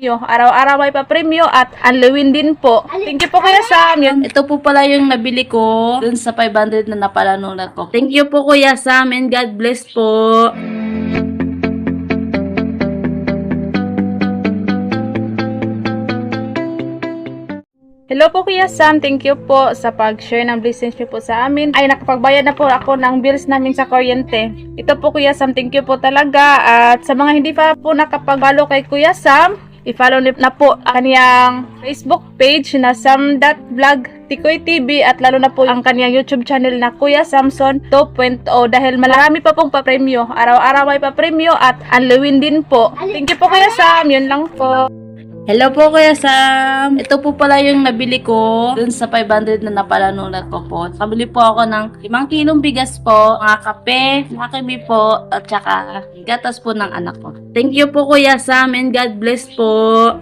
Araw-araw may pa-premyo at unlawin din po. Thank you po Kuya Sam. Ito po pala yung nabili ko dun sa 500 na napalanunan ko. Thank you po Kuya Sam and God bless po. Hello po Kuya Sam, thank you po sa pag-share ng blessings niyo po sa amin. Ay, nakapagbayad na po ako ng bills namin sa kuryente. Ito po Kuya Sam, thank you po talaga. At sa mga hindi pa po nakapag-follow kay Kuya Sam, i-follow na po ang kaniyang Facebook page na sam.vlog Tikoy TV at lalo na po ang kaniyang YouTube channel na Kuya Samson 2.0 dahil marami pa pong papremyo. Araw-araw may papremyo at unlawin din po. Thank you po Kuya Sam, yun lang po. Hello po Kuya Sam. Ito po pala yung nabili ko dun sa 500 na napalanunan ko po. Kabili po ako ng 5 kilong bigas po, mga kape, mga kimi po, at saka gatas po ng anak ko. Thank you po Kuya Sam and God bless po.